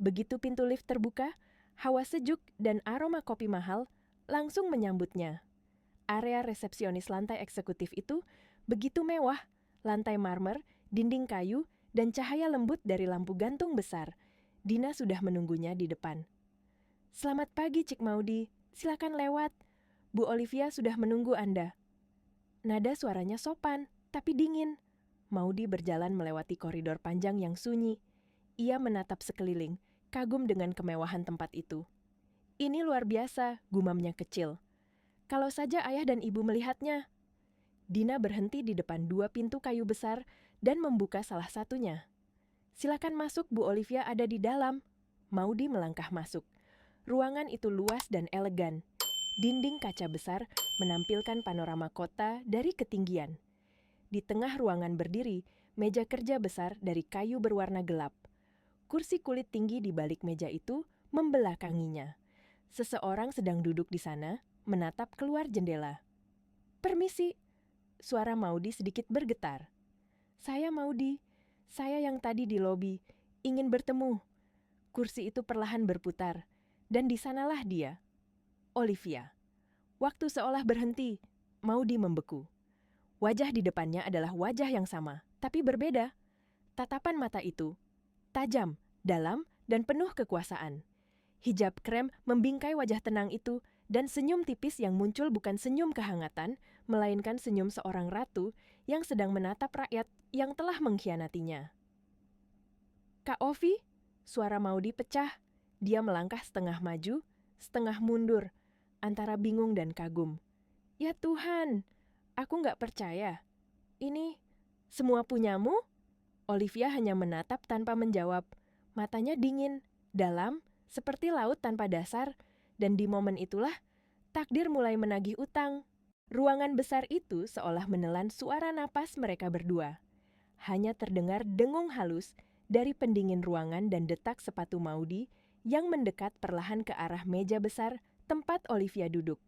Begitu pintu lift terbuka, hawa sejuk dan aroma kopi mahal langsung menyambutnya. Area resepsionis lantai eksekutif itu begitu mewah, lantai marmer, dinding kayu, dan cahaya lembut dari lampu gantung besar. Dina sudah menunggunya di depan. "Selamat pagi, Cik Maudi. Silakan lewat. Bu Olivia sudah menunggu Anda." Nada suaranya sopan, tapi dingin. Maudie berjalan melewati koridor panjang yang sunyi. Ia menatap sekeliling, kagum dengan kemewahan tempat itu. Ini luar biasa, gumamnya kecil. Kalau saja ayah dan ibu melihatnya. Dina berhenti di depan 2 pintu kayu besar dan membuka salah satunya. Silakan masuk, Bu Olivia ada di dalam. Maudie melangkah masuk. Ruangan itu luas dan elegan. Dinding kaca besar menampilkan panorama kota dari ketinggian. Di tengah ruangan berdiri meja kerja besar dari kayu berwarna gelap. Kursi kulit tinggi di balik meja itu membelakanginya. Seseorang sedang duduk di sana, menatap keluar jendela. "Permisi," suara Maudie sedikit bergetar. "Saya Maudie, saya yang tadi di lobi, ingin bertemu." Kursi itu perlahan berputar, dan di sanalah dia, Olivia. Waktu seolah berhenti, Maudie membeku. Wajah di depannya adalah wajah yang sama, tapi berbeda. Tatapan mata itu tajam, dalam, dan penuh kekuasaan. Hijab krem membingkai wajah tenang itu, dan senyum tipis yang muncul bukan senyum kehangatan, melainkan senyum seorang ratu yang sedang menatap rakyat yang telah mengkhianatinya. "Kak Ovi?" Suara Maudie pecah. Dia melangkah setengah maju, setengah mundur, antara bingung dan kagum. "Ya Tuhan, aku nggak percaya. Ini semua punyamu?" Olivia hanya menatap tanpa menjawab. Matanya dingin, dalam, seperti laut tanpa dasar, dan di momen itulah takdir mulai menagih utang. Ruangan besar itu seolah menelan suara napas mereka berdua. Hanya terdengar dengung halus dari pendingin ruangan dan detak sepatu Maudie yang mendekat perlahan ke arah meja besar tempat Olivia duduk.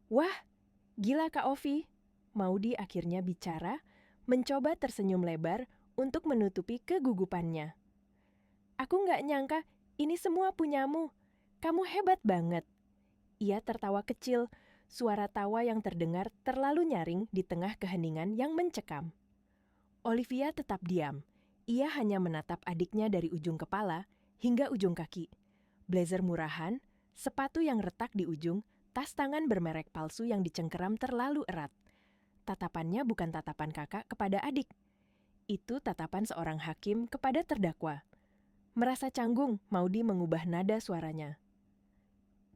"Wah, gila Kak Ovi." Maudie akhirnya bicara, mencoba tersenyum lebar untuk menutupi kegugupannya. "Aku nggak nyangka ini semua punyamu. Kamu hebat banget." Ia tertawa kecil, suara tawa yang terdengar terlalu nyaring di tengah keheningan yang mencekam. Olivia tetap diam. Ia hanya menatap adiknya dari ujung kepala hingga ujung kaki. Blazer murahan, sepatu yang retak di ujung, tas tangan bermerek palsu yang dicengkeram terlalu erat. Tatapannya bukan tatapan kakak kepada adik. Itu tatapan seorang hakim kepada terdakwa. Merasa canggung, Maudie mengubah nada suaranya.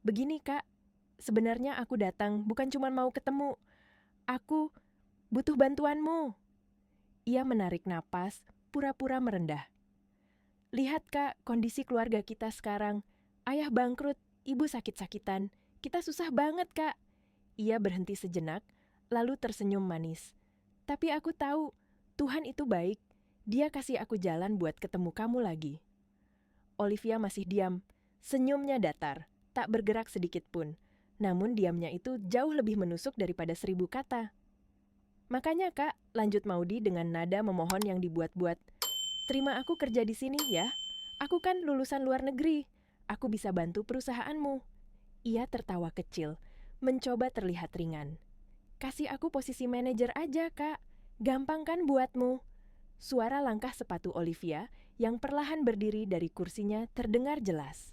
"Begini Kak, sebenarnya aku datang bukan cuma mau ketemu. Aku butuh bantuanmu." Ia menarik napas, pura-pura merendah. "Lihat Kak, kondisi keluarga kita sekarang. Ayah bangkrut, ibu sakit-sakitan. Kita susah banget Kak." Ia berhenti sejenak, lalu tersenyum manis. "Tapi aku tahu, Tuhan itu baik. Dia kasih aku jalan buat ketemu kamu lagi." Olivia masih diam. Senyumnya datar, tak bergerak sedikit pun. Namun diamnya itu jauh lebih menusuk daripada 1000 kata. "Makanya Kak," lanjut Maudie dengan nada memohon yang dibuat-buat, "terima aku kerja di sini ya. Aku kan lulusan luar negeri. Aku bisa bantu perusahaanmu." Ia tertawa kecil, mencoba terlihat ringan. "Kasih aku posisi manajer aja, Kak. Gampang kan buatmu?" Suara langkah sepatu Olivia yang perlahan berdiri dari kursinya terdengar jelas.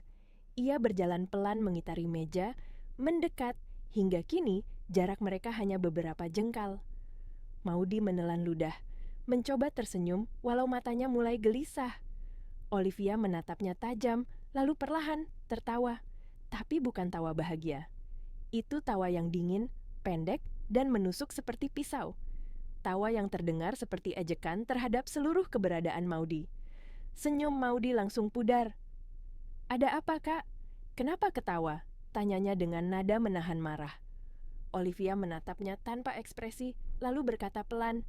Ia berjalan pelan mengitari meja, mendekat, hingga kini jarak mereka hanya beberapa jengkal. Maudie menelan ludah, mencoba tersenyum walau matanya mulai gelisah. Olivia menatapnya tajam, lalu perlahan tertawa, tapi bukan tawa bahagia. Itu tawa yang dingin, pendek, dan menusuk seperti pisau. Tawa yang terdengar seperti ejekan terhadap seluruh keberadaan Maudie. Senyum Maudie langsung pudar. "Ada apa, Kak? Kenapa ketawa?" tanyanya dengan nada menahan marah. Olivia menatapnya tanpa ekspresi, lalu berkata pelan,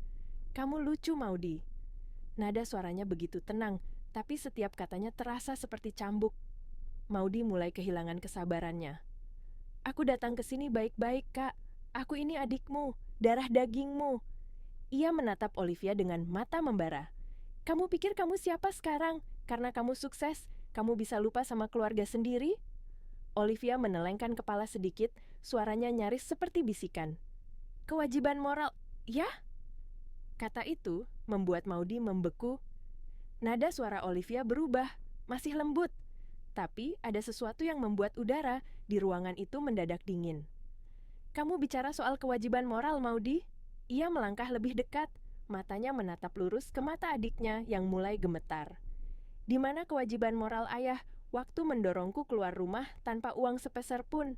"Kamu lucu, Maudie." Nada suaranya begitu tenang, tapi setiap katanya terasa seperti cambuk. Maudie mulai kehilangan kesabarannya. "Aku datang ke sini baik-baik, Kak. Aku ini adikmu, darah dagingmu." Ia menatap Olivia dengan mata membara. "Kamu pikir kamu siapa sekarang? Karena kamu sukses, kamu bisa lupa sama keluarga sendiri?" Olivia menelengkan kepala sedikit, suaranya nyaris seperti bisikan. "Kewajiban moral, ya?" Kata itu membuat Maudie membeku. Nada suara Olivia berubah, masih lembut. Tapi ada sesuatu yang membuat udara di ruangan itu mendadak dingin. "Kamu bicara soal kewajiban moral, Maudie?" Ia melangkah lebih dekat, Matanya menatap lurus ke mata adiknya yang mulai gemetar. Di mana kewajiban moral ayah waktu mendorongku keluar rumah tanpa uang sepeser pun?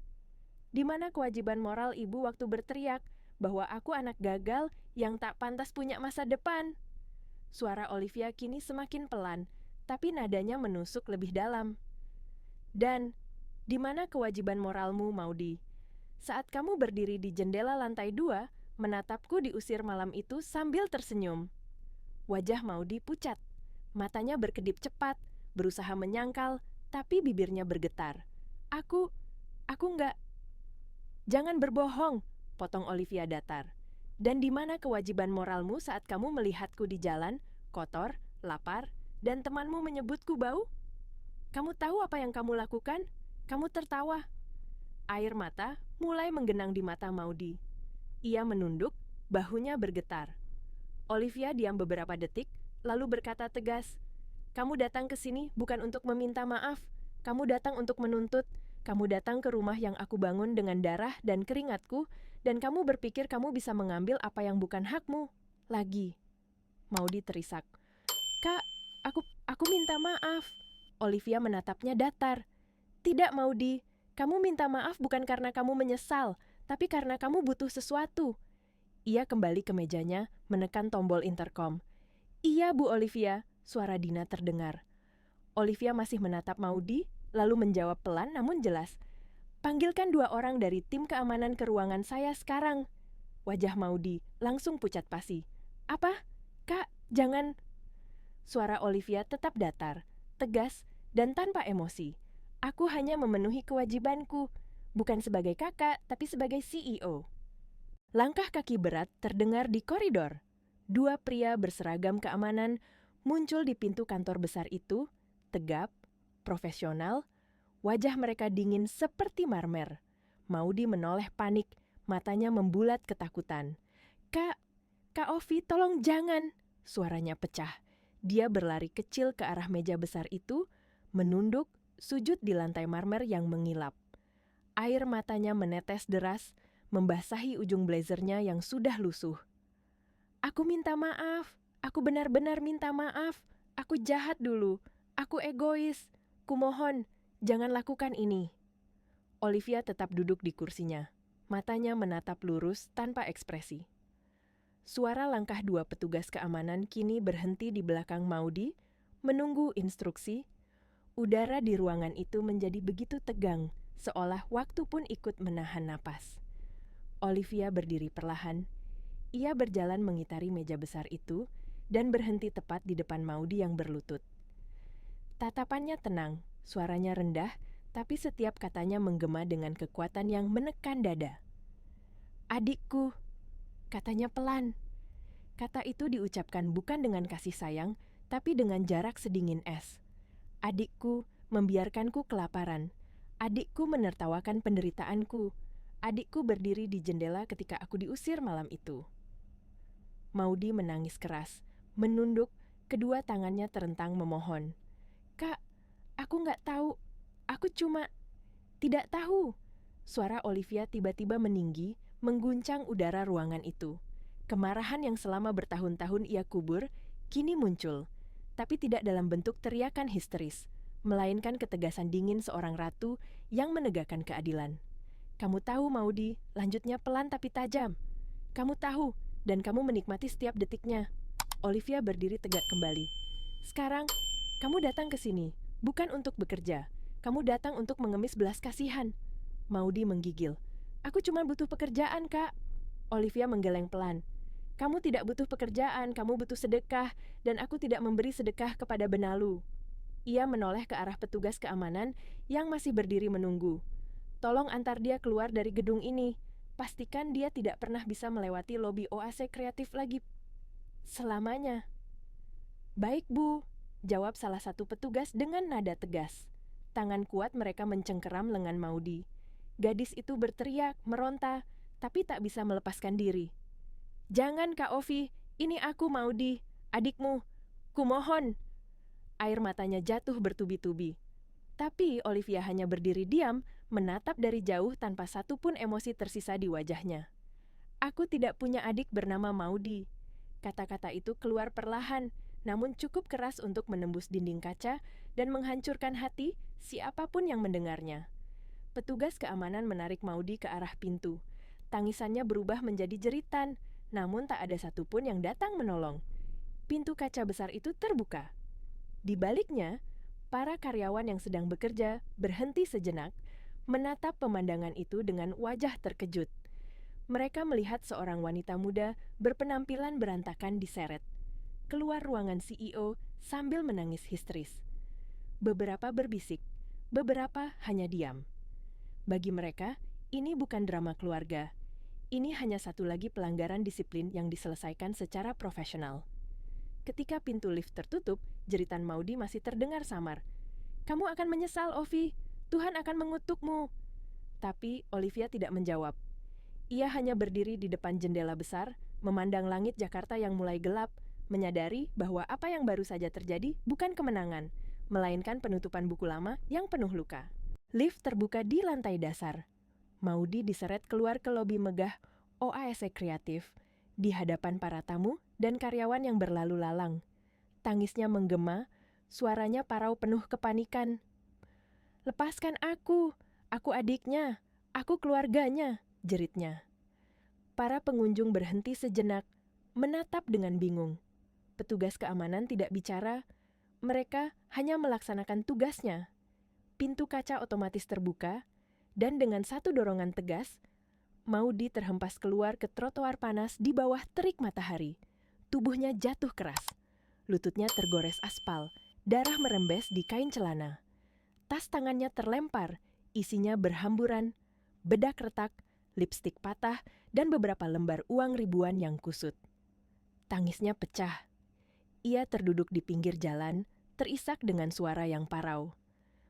Di mana kewajiban moral ibu waktu berteriak bahwa aku anak gagal yang tak pantas punya masa depan? Suara Olivia kini semakin pelan, tapi nadanya menusuk lebih dalam. Dan, di mana kewajiban moralmu, Maudi? Saat kamu berdiri di jendela lantai 2, menatapku diusir malam itu sambil tersenyum. Wajah Maudi pucat, matanya berkedip cepat, berusaha menyangkal, tapi bibirnya bergetar. Aku nggak. Jangan berbohong, potong Olivia datar. Dan di mana kewajiban moralmu saat kamu melihatku di jalan, kotor, lapar, dan temanmu menyebutku bau? Kamu tahu apa yang kamu lakukan? Kamu tertawa. Air mata mulai menggenang di mata Maudi. Ia menunduk, bahunya bergetar. Olivia diam beberapa detik, lalu berkata tegas, "Kamu datang ke sini bukan untuk meminta maaf. Kamu datang untuk menuntut. Kamu datang ke rumah yang aku bangun dengan darah dan keringatku, dan kamu berpikir kamu bisa mengambil apa yang bukan hakmu. Lagi." Maudi terisak. "Kak, aku minta maaf." Olivia menatapnya datar. "Tidak, Maudi. Kamu minta maaf bukan karena kamu menyesal, tapi karena kamu butuh sesuatu." Ia kembali ke mejanya, menekan tombol intercom. "Iya, Bu Olivia," suara Dina terdengar. Olivia masih menatap Maudi, lalu menjawab pelan namun jelas. "Panggilkan 2 orang dari tim keamanan ke ruangan saya sekarang." Wajah Maudi langsung pucat pasi. "Apa? Kak, jangan." Suara Olivia tetap datar, tegas, dan tanpa emosi. "Aku hanya memenuhi kewajibanku, bukan sebagai kakak, tapi sebagai CEO." Langkah kaki berat terdengar di koridor. 2 pria berseragam keamanan muncul di pintu kantor besar itu, tegap, profesional, wajah mereka dingin seperti marmer. Maudi menoleh panik, matanya membulat ketakutan. Kak Ovi, tolong jangan!" Suaranya pecah. Dia berlari kecil ke arah meja besar itu, menunduk, sujud di lantai marmer yang mengilap. Air matanya menetes deras, membasahi ujung blazernya yang sudah lusuh. "Aku minta maaf. Aku benar-benar minta maaf. Aku jahat dulu. Aku egois. Kumohon, jangan lakukan ini." Olivia tetap duduk di kursinya. Matanya menatap lurus tanpa ekspresi. Suara langkah 2 petugas keamanan kini berhenti di belakang Maudi, menunggu instruksi. Udara di ruangan itu menjadi begitu tegang, seolah waktu pun ikut menahan napas. Olivia berdiri perlahan. Ia berjalan mengitari meja besar itu dan berhenti tepat di depan Maudi yang berlutut. Tatapannya tenang, suaranya rendah, tapi setiap katanya menggema dengan kekuatan yang menekan dada. "Adikku," katanya pelan. Kata itu diucapkan bukan dengan kasih sayang, tapi dengan jarak sedingin es. "Adikku membiarkanku kelaparan. Adikku menertawakan penderitaanku. Adikku berdiri di jendela ketika aku diusir malam itu." Maudi menangis keras, menunduk, kedua tangannya terentang memohon. "Kak, aku nggak tahu. Aku cuma tidak tahu." Suara Olivia tiba-tiba meninggi, mengguncang udara ruangan itu. Kemarahan yang selama bertahun-tahun ia kubur, kini muncul. Tapi tidak dalam bentuk teriakan histeris, melainkan ketegasan dingin seorang ratu yang menegakkan keadilan. "Kamu tahu, Maudi," lanjutnya pelan tapi tajam. "Kamu tahu, dan kamu menikmati setiap detiknya." Olivia berdiri tegak kembali. "Sekarang, kamu datang ke sini, bukan untuk bekerja. Kamu datang untuk mengemis belas kasihan." Maudi menggigil. "Aku cuma butuh pekerjaan, Kak." Olivia menggeleng pelan. "Kamu tidak butuh pekerjaan, kamu butuh sedekah, dan aku tidak memberi sedekah kepada benalu." Ia menoleh ke arah petugas keamanan yang masih berdiri menunggu. "Tolong antar dia keluar dari gedung ini. Pastikan dia tidak pernah bisa melewati lobi OAC kreatif lagi selamanya." "Baik, Bu," jawab salah satu petugas dengan nada tegas. Tangan kuat mereka mencengkeram lengan Maudi. Gadis itu berteriak, meronta, tapi tak bisa melepaskan diri. "Jangan, Kak Ovi, ini aku Maudi, adikmu. Kumohon." Air matanya jatuh bertubi-tubi. Tapi Olivia hanya berdiri diam, menatap dari jauh tanpa satu pun emosi tersisa di wajahnya. "Aku tidak punya adik bernama Maudi. Kata-kata itu keluar perlahan, namun cukup keras untuk menembus dinding kaca dan menghancurkan hati siapapun yang mendengarnya. Petugas keamanan menarik Maudy ke arah pintu. Tangisannya berubah menjadi jeritan, namun tak ada satupun yang datang menolong. Pintu kaca besar itu terbuka. Di baliknya, para karyawan yang sedang bekerja berhenti sejenak, menatap pemandangan itu dengan wajah terkejut. Mereka melihat seorang wanita muda berpenampilan berantakan diseret keluar ruangan CEO sambil menangis histeris. Beberapa berbisik, beberapa hanya diam. Bagi mereka, ini bukan drama keluarga. Ini hanya satu lagi pelanggaran disiplin yang diselesaikan secara profesional. Ketika pintu lift tertutup, jeritan Maudy masih terdengar samar. "Kamu akan menyesal, Ovi. Tuhan akan mengutukmu." Tapi Olivia tidak menjawab. Ia hanya berdiri di depan jendela besar, memandang langit Jakarta yang mulai gelap, menyadari bahwa apa yang baru saja terjadi bukan kemenangan, melainkan penutupan buku lama yang penuh luka. Lift terbuka di lantai dasar. Maudy diseret keluar ke lobi megah OASE Kreatif, di hadapan para tamu dan karyawan yang berlalu lalang. Tangisnya menggema, suaranya parau penuh kepanikan. "Lepaskan aku adiknya, aku keluarganya," jeritnya. Para pengunjung berhenti sejenak, menatap dengan bingung. Petugas keamanan tidak bicara, mereka hanya melaksanakan tugasnya. Pintu kaca otomatis terbuka, dan dengan satu dorongan tegas, Maudy terhempas keluar ke trotoar panas di bawah terik matahari. Tubuhnya jatuh keras. Lututnya tergores aspal, darah merembes di kain celana. Tas tangannya terlempar, isinya berhamburan, bedak retak, lipstik patah, dan beberapa lembar uang ribuan yang kusut. Tangisnya pecah. Ia terduduk di pinggir jalan, terisak dengan suara yang parau.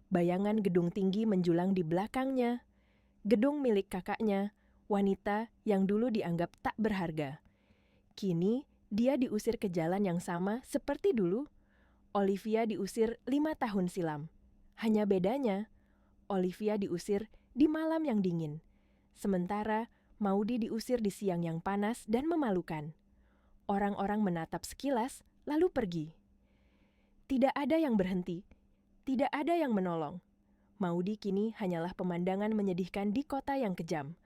Bayangan gedung tinggi menjulang di belakangnya. Gedung milik kakaknya, wanita yang dulu dianggap tak berharga. Kini, dia diusir ke jalan yang sama seperti dulu. Olivia diusir 5 tahun silam. Hanya bedanya, Olivia diusir di malam yang dingin. Sementara, Maudy diusir di siang yang panas dan memalukan. Orang-orang menatap sekilas, lalu pergi. Tidak ada yang berhenti, tidak ada yang menolong. Maudy kini hanyalah pemandangan menyedihkan di kota yang kejam.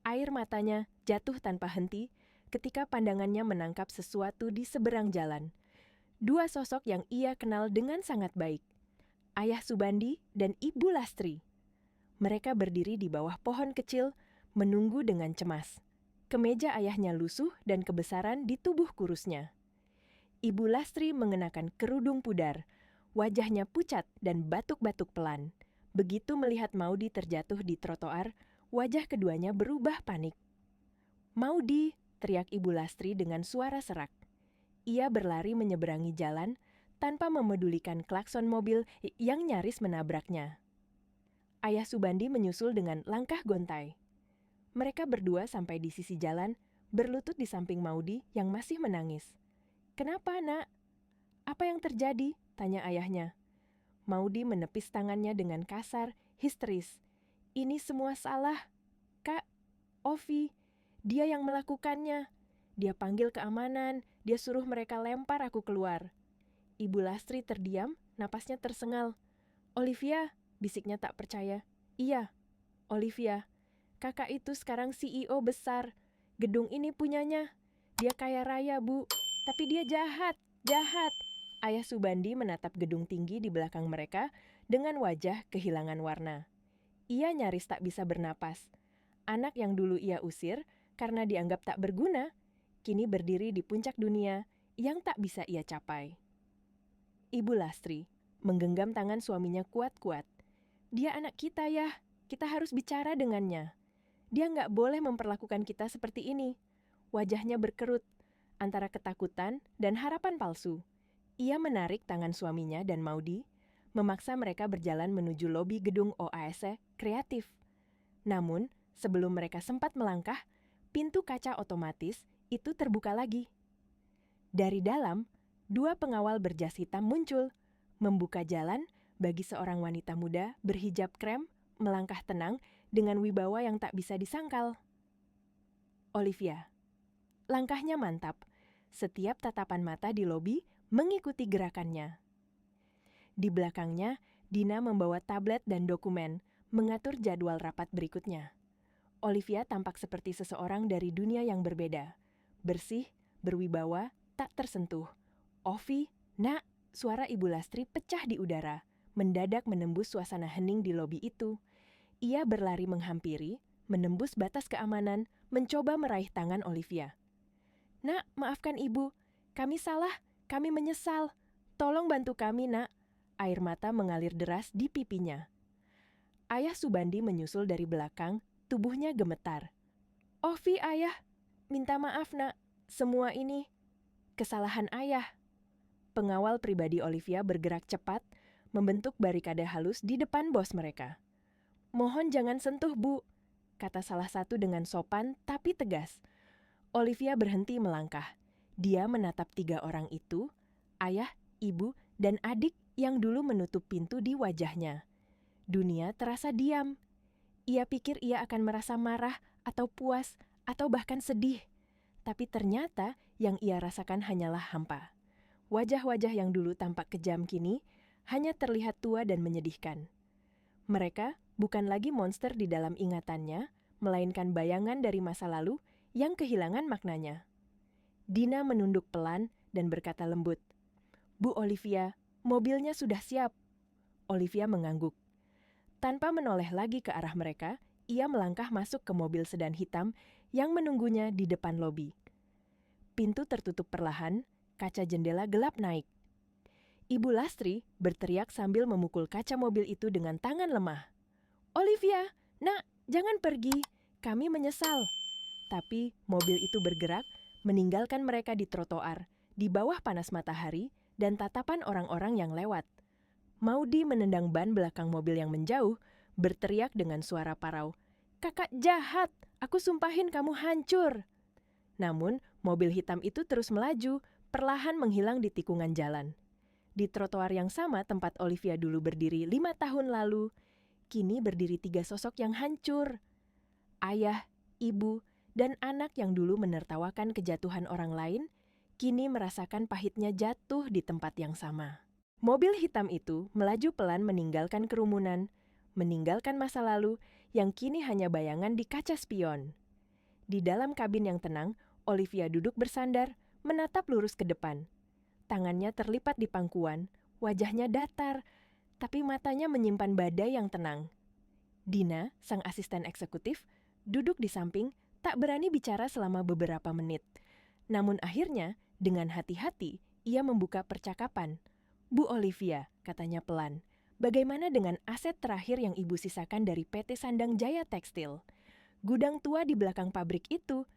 Air matanya jatuh tanpa henti ketika pandangannya menangkap sesuatu di seberang jalan. Dua sosok yang ia kenal dengan sangat baik. Ayah Subandi dan Ibu Lastri. Mereka berdiri di bawah pohon kecil, menunggu dengan cemas. Kemeja ayahnya lusuh dan kebesaran di tubuh kurusnya. Ibu Lastri mengenakan kerudung pudar, wajahnya pucat dan batuk-batuk pelan. Begitu melihat Maudy terjatuh di trotoar, wajah keduanya berubah panik. "Maudy!" teriak Ibu Lastri dengan suara serak. Ia berlari menyeberangi jalan tanpa memedulikan klakson mobil yang nyaris menabraknya. Ayah Subandi menyusul dengan langkah gontai. Mereka berdua sampai di sisi jalan, berlutut di samping Maudy yang masih menangis. "Kenapa, Nak? Apa yang terjadi?" tanya ayahnya. Maudy menepis tangannya dengan kasar, histeris. "Ini semua salah, Kak, Ovi. Dia yang melakukannya. Dia panggil keamanan, dia suruh mereka lempar aku keluar." Ibu Lastri terdiam, napasnya tersengal. "Olivia," bisiknya tak percaya. "Iya, Olivia. Kakak itu sekarang CEO besar. Gedung ini punyanya. Dia kaya raya, Bu. Tapi dia jahat, jahat." Ayah Subandi menatap gedung tinggi di belakang mereka dengan wajah kehilangan warna. Ia nyaris tak bisa bernapas. Anak yang dulu ia usir karena dianggap tak berguna, kini berdiri di puncak dunia yang tak bisa ia capai. Ibu Lastri menggenggam tangan suaminya kuat-kuat. "Dia anak kita ya, kita harus bicara dengannya. Dia nggak boleh memperlakukan kita seperti ini." Wajahnya berkerut, antara ketakutan dan harapan palsu. Ia menarik tangan suaminya dan Maudy, memaksa mereka berjalan menuju lobi gedung OASE Kreatif. Namun, sebelum mereka sempat melangkah, pintu kaca otomatis itu terbuka lagi. Dari dalam, dua pengawal berjas hitam muncul, membuka jalan bagi seorang wanita muda berhijab krem melangkah tenang dengan wibawa yang tak bisa disangkal. Olivia. Langkahnya mantap, Setiap tatapan mata di lobi mengikuti gerakannya. Di belakangnya, Dina membawa tablet dan dokumen, mengatur jadwal rapat berikutnya. Olivia tampak seperti seseorang dari dunia yang berbeda. Bersih, berwibawa, tak tersentuh. "Ovi, nak," suara Ibu Lastri pecah di udara, mendadak menembus suasana hening di lobi itu. Ia berlari menghampiri, menembus batas keamanan, mencoba meraih tangan Olivia. "Nak, maafkan Ibu. Kami salah, kami menyesal. Tolong bantu kami, Nak." Air mata mengalir deras di pipinya. Ayah Subandi menyusul dari belakang, tubuhnya gemetar. "Ovi, Ayah. Minta maaf, Nak. Semua ini kesalahan Ayah." Pengawal pribadi Olivia bergerak cepat, membentuk barikade halus di depan bos mereka. "Mohon jangan sentuh, Bu," kata salah satu dengan sopan tapi tegas. Olivia berhenti melangkah. Dia menatap 3 orang itu, ayah, ibu, dan adik yang dulu menutup pintu di wajahnya. Dunia terasa diam. Ia pikir ia akan merasa marah atau puas atau bahkan sedih. Tapi ternyata yang ia rasakan hanyalah hampa. Wajah-wajah yang dulu tampak kejam kini hanya terlihat tua dan menyedihkan. Mereka bukan lagi monster di dalam ingatannya, melainkan bayangan dari masa lalu yang kehilangan maknanya. Dina menunduk pelan dan berkata lembut, "Bu Olivia, mobilnya sudah siap." Olivia mengangguk. Tanpa menoleh lagi ke arah mereka, ia melangkah masuk ke mobil sedan hitam yang menunggunya di depan lobi. Pintu tertutup perlahan, kaca jendela gelap naik. Ibu Lastri berteriak sambil memukul kaca mobil itu dengan tangan lemah. "Olivia, nak, jangan pergi. Kami menyesal." Tapi mobil itu bergerak, meninggalkan mereka di trotoar, di bawah panas matahari dan tatapan orang-orang yang lewat. Maudi menendang ban belakang mobil yang menjauh, berteriak dengan suara parau, "Kakak jahat, aku sumpahin kamu hancur." Namun, mobil hitam itu terus melaju, perlahan menghilang di tikungan jalan. Di trotoar yang sama tempat Olivia dulu berdiri 5 tahun lalu, kini berdiri 3 sosok yang hancur. Ayah, ibu, dan anak yang dulu menertawakan kejatuhan orang lain, kini merasakan pahitnya jatuh di tempat yang sama. Mobil hitam itu melaju pelan meninggalkan kerumunan, meninggalkan masa lalu yang kini hanya bayangan di kaca spion. Di dalam kabin yang tenang, Olivia duduk bersandar, menatap lurus ke depan. Tangannya terlipat di pangkuan, wajahnya datar, tapi matanya menyimpan badai yang tenang. Dina, sang asisten eksekutif, duduk di samping, tak berani bicara selama beberapa menit. Namun akhirnya, dengan hati-hati, ia membuka percakapan. "Bu Olivia," katanya pelan, "bagaimana dengan aset terakhir yang Ibu sisakan dari PT Sandang Jaya Tekstil? Gudang tua di belakang pabrik itu,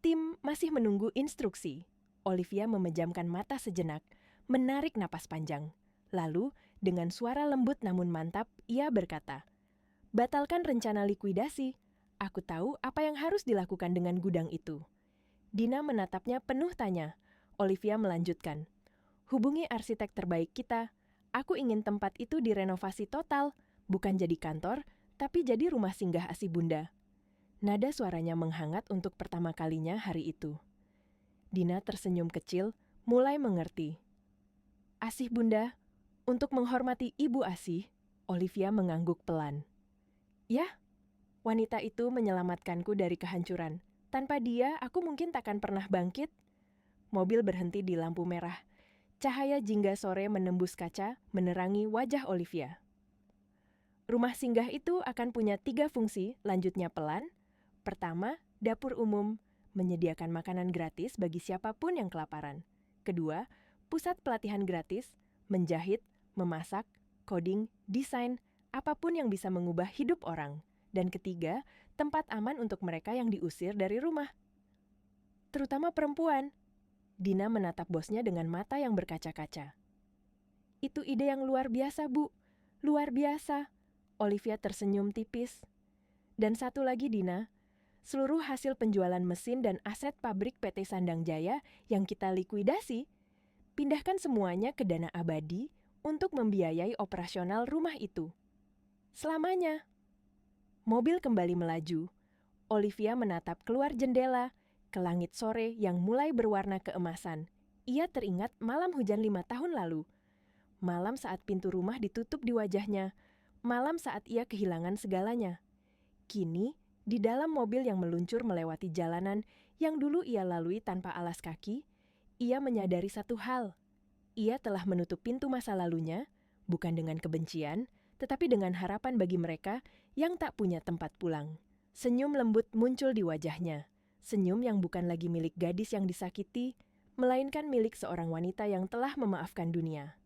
tim masih menunggu instruksi." Olivia memejamkan mata sejenak, menarik napas panjang. Lalu, dengan suara lembut namun mantap, ia berkata, "Batalkan rencana likuidasi. Aku tahu apa yang harus dilakukan dengan gudang itu." Dina menatapnya penuh tanya. Olivia melanjutkan, "Hubungi arsitek terbaik kita. Aku ingin tempat itu direnovasi total, bukan jadi kantor, tapi jadi rumah singgah asi Bunda." Nada suaranya menghangat untuk pertama kalinya hari itu. Dina tersenyum kecil, mulai mengerti. "Asih Bunda, untuk menghormati Ibu Asih," Olivia mengangguk pelan. "Ya, wanita itu menyelamatkanku dari kehancuran. Tanpa dia, aku mungkin takkan pernah bangkit." Mobil berhenti di lampu merah. Cahaya jingga sore menembus kaca, menerangi wajah Olivia. "Rumah singgah itu akan punya 3 fungsi," lanjutnya pelan. "Pertama, dapur umum, menyediakan makanan gratis bagi siapapun yang kelaparan. Kedua, pusat pelatihan gratis, menjahit, memasak, coding, desain, apapun yang bisa mengubah hidup orang. Dan ketiga, tempat aman untuk mereka yang diusir dari rumah. Terutama perempuan." Dina menatap bosnya dengan mata yang berkaca-kaca. "Itu ide yang luar biasa, Bu. Luar biasa." Olivia tersenyum tipis. "Dan satu lagi, Dina. Seluruh hasil penjualan mesin dan aset pabrik PT Sandang Jaya yang kita likuidasi, pindahkan semuanya ke dana abadi untuk membiayai operasional rumah itu. Selamanya." Mobil kembali melaju. Olivia menatap keluar jendela, ke langit sore yang mulai berwarna keemasan. Ia teringat malam hujan 5 tahun lalu. Malam saat pintu rumah ditutup di wajahnya. Malam saat ia kehilangan segalanya. Kini, di dalam mobil yang meluncur melewati jalanan yang dulu ia lalui tanpa alas kaki, ia menyadari satu hal. Ia telah menutup pintu masa lalunya, bukan dengan kebencian, tetapi dengan harapan bagi mereka yang tak punya tempat pulang. Senyum lembut muncul di wajahnya. Senyum yang bukan lagi milik gadis yang disakiti, melainkan milik seorang wanita yang telah memaafkan dunia.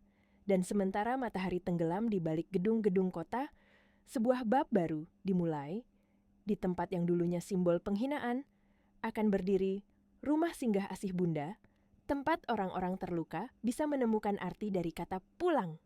Dan sementara matahari tenggelam di balik gedung-gedung kota, sebuah bab baru dimulai. Di tempat yang dulunya simbol penghinaan, akan berdiri rumah singgah asih bunda, tempat orang-orang terluka bisa menemukan arti dari kata pulang.